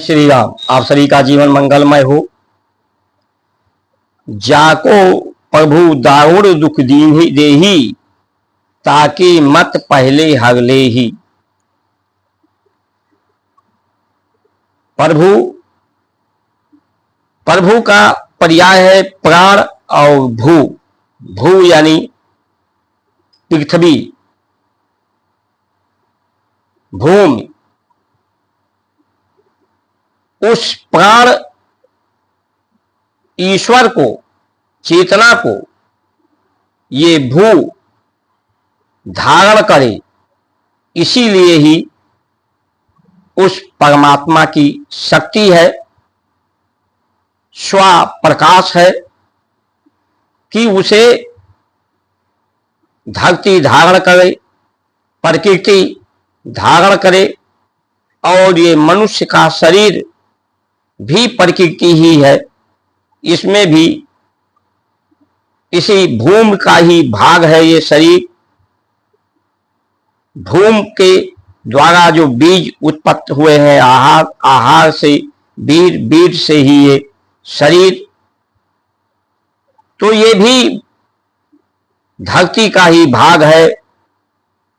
श्री राम। आप सभी का जीवन मंगलमय हो। जाको प्रभु दाऊद दुख दीन्हि देही, ताकि मत पहले हगले ही। प्रभु प्रभु का पर्याय है प्राण और भू। भू यानी पृथ्वी, भूमि। उस प्राण ईश्वर को, चेतना को ये भू धारण करे, इसीलिए ही उस परमात्मा की शक्ति है, स्व प्रकाश है कि उसे धरती धारण करे, प्रकृति धारण करे। और ये मनुष्य का शरीर भी प्रकृति ही है, इसमें भी इसी भूमि का ही भाग है ये शरीर। भूमि के द्वारा जो बीज उत्पन्न हुए हैं, आहार, आहार से बीज, बीज से ही ये शरीर। तो ये भी धरती का ही भाग है,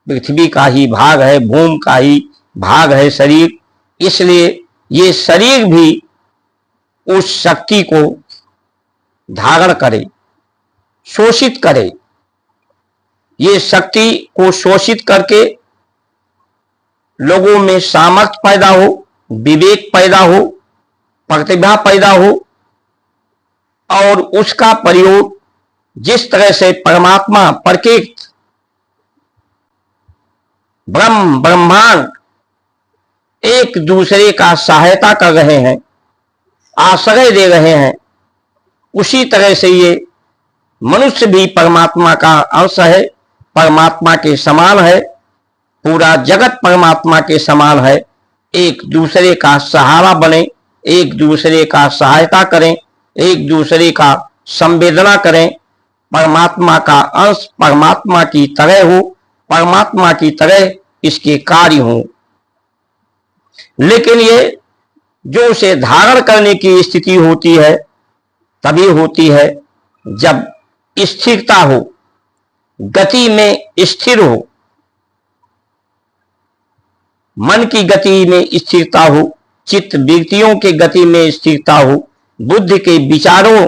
पृथ्वी का ही भाग है, भूमि का ही भाग है शरीर। इसलिए ये शरीर भी उस शक्ति को धारण करे, शोषित करे। ये शक्ति को शोषित करके लोगों में सामर्थ्य पैदा हो, विवेक पैदा हो, प्रतिभा पैदा हो, और उसका प्रयोग जिस तरह से परमात्मा, प्रकृति, ब्रह्म, ब्रह्मांड एक दूसरे का सहायता कर रहे हैं, आश्रय दे रहे हैं, उसी तरह से ये मनुष्य भी परमात्मा का अंश है, परमात्मा के समान है। पूरा जगत परमात्मा के समान है। एक दूसरे का सहारा बने, एक दूसरे का सहायता करें, एक दूसरे का संवेदना करें। परमात्मा का अंश परमात्मा की तरह हो, परमात्मा की तरह इसके कार्य हो। लेकिन ये जो उसे धारण करने की स्थिति होती है, तभी होती है जब स्थिरता हो, गति में स्थिर हो, मन की गति में स्थिरता हो, चित्त वृत्तियों के गति में स्थिरता हो, बुद्धि के विचारों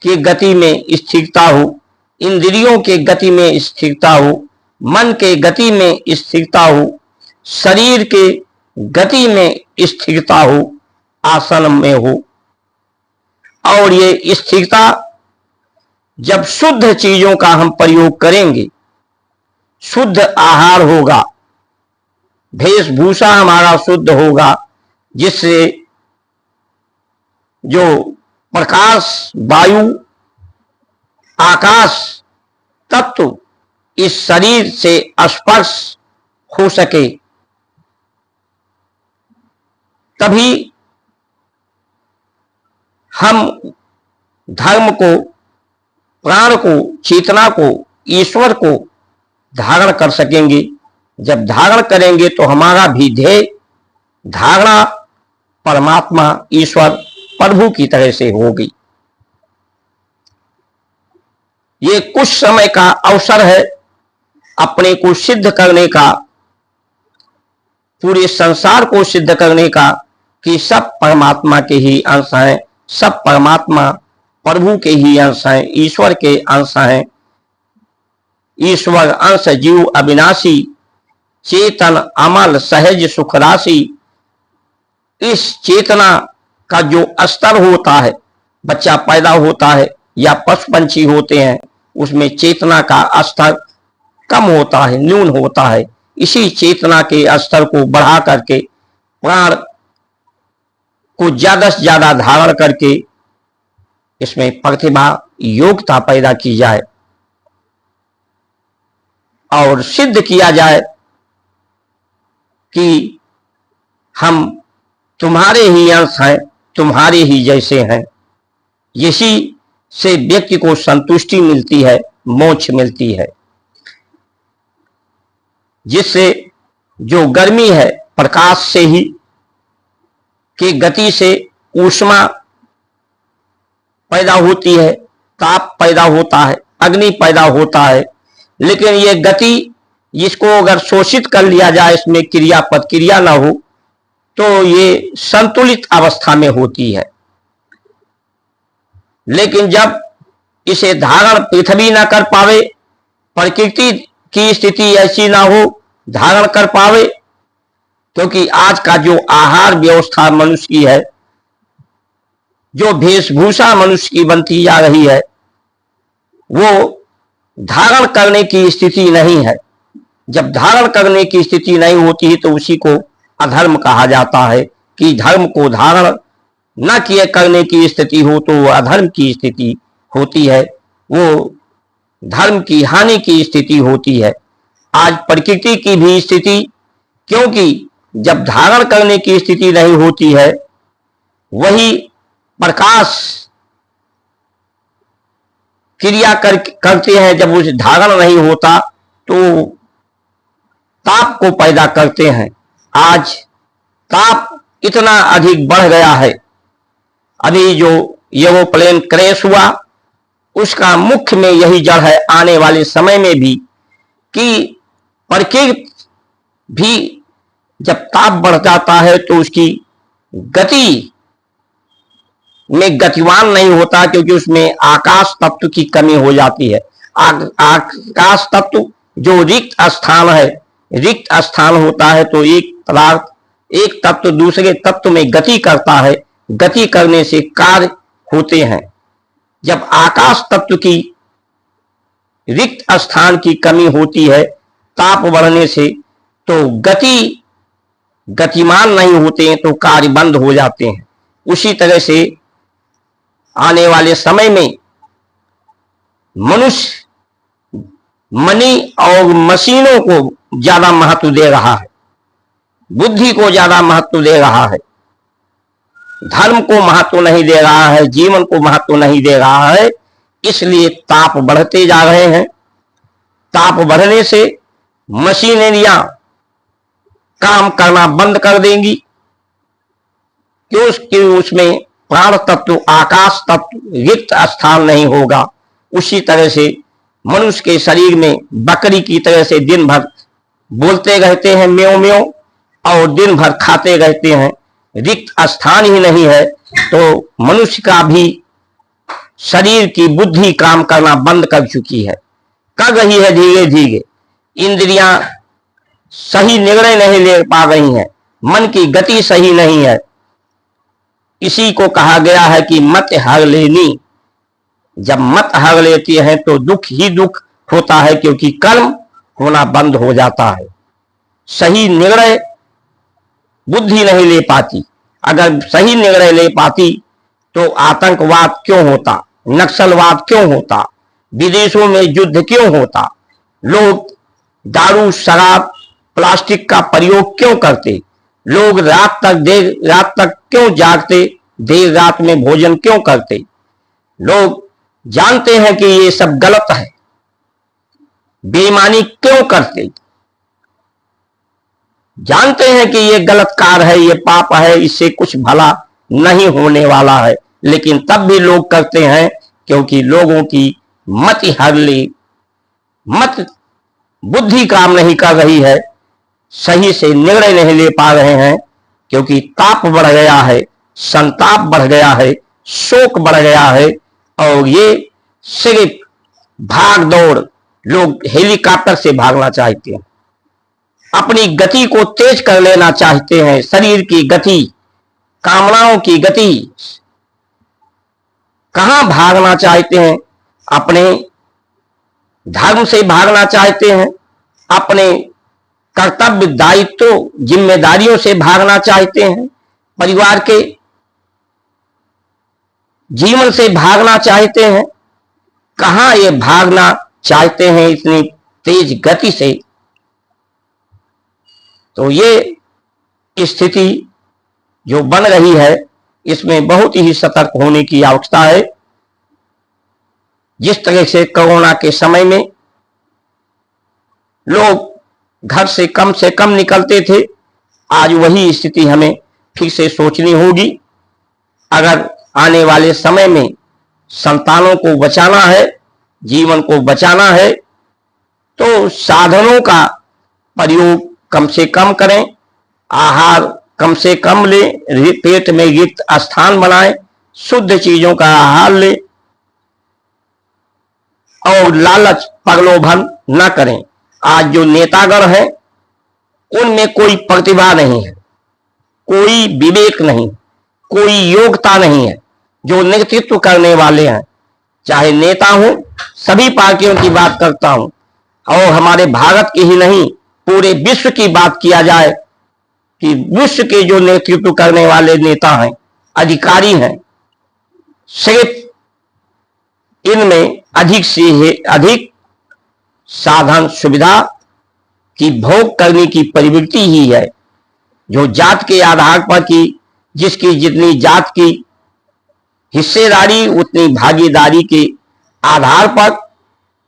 के गति में स्थिरता हो, इंद्रियों के गति में स्थिरता हो, मन के गति में स्थिरता हो, शरीर के गति में स्थिरता हो, आसन में हो। और ये स्थिरता जब शुद्ध चीजों का हम प्रयोग करेंगे, शुद्ध आहार होगा, वेशभूषा हमारा शुद्ध होगा, जिससे जो प्रकाश, वायु, आकाश तत्व इस शरीर से स्पर्श हो सके, तभी हम धर्म को, प्राण को, चेतना को, ईश्वर को धारण कर सकेंगे। जब धारण करेंगे तो हमारा भी ध्येय, धारणा परमात्मा, ईश्वर, प्रभु की तरह से होगी। ये कुछ समय का अवसर है अपने को सिद्ध करने का, पूरे संसार को सिद्ध करने का कि सब परमात्मा के ही अंश हैं, सब परमात्मा प्रभु के ही अंश हैं, ईश्वर के अंश हैं। ईश्वर अंश जीव अविनाशी, चेतन अमल सहज सुख राशि। इस चेतना का जो स्तर होता है, बच्चा पैदा होता है या पशु पंछी होते हैं, उसमें चेतना का स्तर कम होता है, न्यून होता है। इसी चेतना के स्तर को बढ़ा करके, प्राण को ज्यादा से ज्यादा धारण करके इसमें प्रतिभा, योग्यता पैदा की जाए और सिद्ध किया जाए कि हम तुम्हारे ही अंश हैं, तुम्हारे ही जैसे हैं। इसी से व्यक्ति को संतुष्टि मिलती है, मोक्ष मिलती है, जिससे जो गर्मी है प्रकाश से ही, की गति से ऊष्मा पैदा होती है, ताप पैदा होता है, अग्नि पैदा होता है। लेकिन ये गति जिसको अगर शोषित कर लिया जाए, इसमें क्रियापद क्रिया ना हो, तो ये संतुलित अवस्था में होती है। लेकिन जब इसे धारण पृथ्वी ना कर पावे, प्रकृति की स्थिति ऐसी ना हो धारण कर पावे, क्योंकि आज का जो आहार व्यवस्था मनुष्य की है, जो वेशभूषा मनुष्य की बनती जा रही है, वो धारण करने की स्थिति नहीं है। जब धारण करने की स्थिति नहीं होती है तो उसी को अधर्म कहा जाता है कि धर्म को धारण न किए करने की स्थिति हो तो वो अधर्म की स्थिति होती है, वो धर्म की हानि की स्थिति होती है। आज प्रकृति की भी स्थिति, क्योंकि जब धारण करने की स्थिति नहीं होती है, वही प्रकाश क्रिया करते हैं, जब उस धारण नहीं होता तो ताप को पैदा करते हैं। आज ताप इतना अधिक बढ़ गया है। अभी जो एरोप्लेन क्रैश हुआ, उसका मुख्य में यही जड़ है आने वाले समय में भी, कि प्रकृति भी जब ताप बढ़ जाता है तो उसकी गति में गतिवान नहीं होता, क्योंकि उसमें आकाश तत्व की कमी हो जाती है। आकाश तत्व जो रिक्त स्थान है, रिक्त स्थान होता है तो एक पदार्थ, एक तत्व दूसरे तत्व में गति करता है, गति करने से कार्य होते हैं। जब आकाश तत्व की रिक्त स्थान की कमी होती है ताप बढ़ने से, तो गतिमान नहीं होते हैं, तो कार्य बंद हो जाते हैं। उसी तरह से आने वाले समय में मनुष्य मनी और मशीनों को ज्यादा महत्व दे रहा है, बुद्धि को ज्यादा महत्व दे रहा है, धर्म को महत्व नहीं दे रहा है, जीवन को महत्व नहीं दे रहा है। इसलिए ताप बढ़ते जा रहे हैं। ताप बढ़ने से मशीनरियां काम करना बंद कर देंगी, क्योंकि उसमें प्राण तत्व, आकाश तत्व, रिक्त स्थान नहीं होगा। उसी तरह से मनुष्य के शरीर में बकरी की तरह से दिन भर बोलते रहते हैं म्यों म्यों, और दिन भर खाते रहते हैं, रिक्त स्थान ही नहीं है, तो मनुष्य का भी शरीर की बुद्धि काम करना बंद कर चुकी है, कर रही है धीरे धीरे। इंद्रियां सही निर्णय नहीं ले पा रही हैं, मन की गति सही नहीं है। इसी को कहा गया है कि मत हर लेनी। जब मत हर लेती है तो दुख ही दुख होता है, क्योंकि कर्म होना बंद हो जाता है। सही निर्णय बुद्धि नहीं ले पाती। अगर सही निर्णय ले पाती तो आतंकवाद क्यों होता, नक्सलवाद क्यों होता, विदेशों में युद्ध क्यों होता, लोग दारू शराब प्लास्टिक का प्रयोग क्यों करते, लोग देर रात तक क्यों जागते, देर रात में भोजन क्यों करते। लोग जानते हैं कि ये सब गलत है, बेईमानी क्यों करते, जानते हैं कि ये गलत कार्य है, ये पाप है, इससे कुछ भला नहीं होने वाला है, लेकिन तब भी लोग करते हैं, क्योंकि लोगों की मत हरली, मत बुद्धि काम नहीं कर रही है, सही से निर्णय नहीं ले पा रहे हैं, क्योंकि ताप बढ़ गया है, संताप बढ़ गया है, शोक बढ़ गया है, और ये सिर्फ भाग दौड़, लोग हेलीकॉप्टर से भागना चाहते हैं, अपनी गति को तेज कर लेना चाहते हैं, शरीर की गति, कामनाओं की गति। कहां भागना चाहते हैं, अपने धर्म से भागना चाहते हैं, अपने कर्तव्य दायित्व जिम्मेदारियों से भागना चाहते हैं, परिवार के जीवन से भागना चाहते हैं। कहां ये भागना चाहते हैं इतनी तेज गति से। तो ये स्थिति जो बन रही है, इसमें बहुत ही सतर्क होने की आवश्यकता है। जिस तरह से कोरोना के समय में लोग घर से कम निकलते थे, आज वही स्थिति हमें फिर से सोचनी होगी। अगर आने वाले समय में संतानों को बचाना है, जीवन को बचाना है, तो साधनों का प्रयोग कम से कम करें, आहार कम से कम लें, पेट में रिक्त स्थान बनाएं, शुद्ध चीजों का आहार लें और लालच प्रलोभन न करें। आज जो नेतागण हैं उनमें कोई प्रतिभा नहीं है, कोई विवेक नहीं, कोई योग्यता नहीं है। जो नेतृत्व करने वाले हैं, चाहे नेता हो, सभी पार्टियों की बात करता हूं और हमारे भारत की ही नहीं पूरे विश्व की बात किया जाए कि विश्व के जो नेतृत्व करने वाले नेता हैं, अधिकारी हैं, सिर्फ इनमें अधिक से अधिक साधन सुविधा की भोग करने की प्रवृत्ति ही है। जो जात के आधार पर की जिसकी जितनी जात की हिस्सेदारी उतनी भागीदारी के आधार पर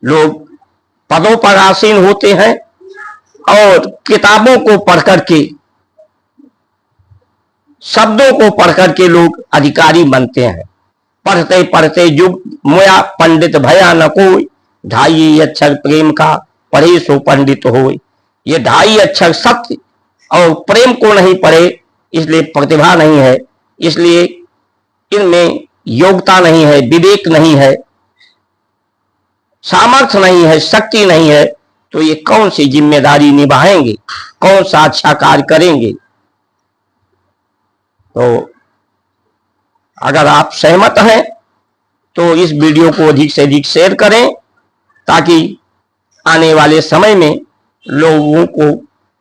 लोग पदों पर आसीन होते हैं और किताबों को पढ़ करके, शब्दों को पढ़ करके लोग अधिकारी बनते हैं। पढ़ते पढ़ते युग मोया पंडित भया न कोई, ढाई अक्षर प्रेम का पढ़े सो पंडित होय। ये ढाई अक्षर सत्य और प्रेम को नहीं पढ़े, इसलिए प्रतिभा नहीं है, इसलिए इनमें योग्यता नहीं है, विवेक नहीं है, सामर्थ्य नहीं है, शक्ति नहीं है, तो ये कौन सी जिम्मेदारी निभाएंगे, कौन सा अच्छा कार्य करेंगे। तो अगर आप सहमत हैं तो इस वीडियो को अधिक से अधिक शेयर करें, ताकि आने वाले समय में लोगों को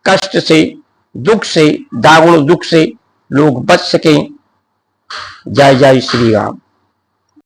कष्ट से, दुख से, दारुण दुख से लोग बच सकें। जय जय श्री राम।